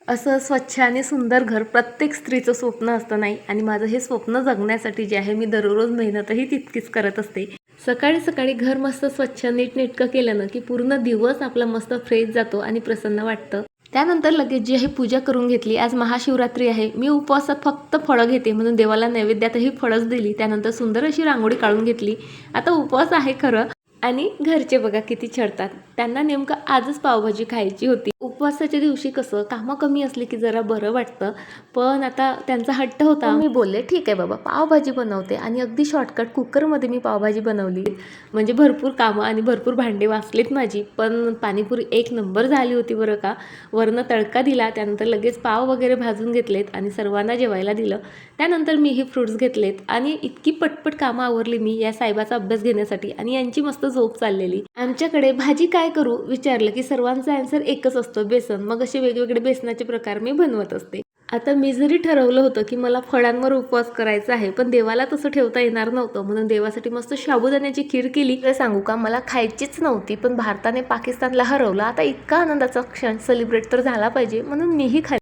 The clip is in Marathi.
असं स्वच्छ आणि सुंदर घर प्रत्येक स्त्रीचं स्वप्न असतं नाही, आणि माझं हे स्वप्न जगण्यासाठी जे आहे मी दररोज मेहनतही तितकीच करत असते. सकाळी सकाळी घर मस्त स्वच्छ नीटनेटकं केलं ना की पूर्ण दिवस आपला मस्त फ्रेश जातो आणि प्रसन्न वाटतं. त्यानंतर लगेच जी आहे पूजा करून घेतली. आज महाशिवरात्री आहे. मी उपवासात फक्त फळं घेते म्हणून देवाला नैवेद्यातही फळंच दिली. त्यानंतर सुंदर अशी रांगोळी काढून घेतली. आता उपवास आहे खरं, आणि घरचे बघा किती छळतात. त्यांना नेमकं आजच पावभाजी खायची होती. उपवासाच्या दिवशी कसं कामं कमी असली की जरा बरं वाटतं, पण आता त्यांचा हट्ट होता. मी बोलले ठीक आहे बाबा, पावभाजी बनवते, आणि अगदी शॉर्टकट कुकरमध्ये मी पावभाजी बनवली. म्हणजे भरपूर कामं आणि भरपूर भांडे वाचलीत माझी, पण पाणीपुरी एक नंबर झाली होती बरं का. वरनं तडका दिला, त्यानंतर लगेच पाव वगैरे भाजून घेतलेत आणि सर्वांना जेवायला दिलं. त्यानंतर मीही फ्रुट्स घेतलेत आणि इतकी पटपट कामं आवरली मी या साहेबाचा अभ्यास घेण्यासाठी, आणि यांची मस्त झोप चाललेली. आमच्याकडे भाजी काय करू विचारलं की सर्वांचा आन्सर एकच असतो, बेसन. मग असे वेगवेगळे बेसनाचे प्रकार मी बनवत असते. आता मी जरी ठरवलं होतं की मला फळांवर उपवास करायचा आहे, पण देवाला तसं ठेवता येणार नव्हतं, म्हणून देवासाठी मस्त साबुदाण्याची खीर केली. तर सांगू का, मला खायचीच नव्हती, पण भारताने पाकिस्तानला हरवलं. आता इतका आनंदाचा क्षण सेलिब्रेट तर झाला पाहिजे, म्हणून मीही खाल्ली.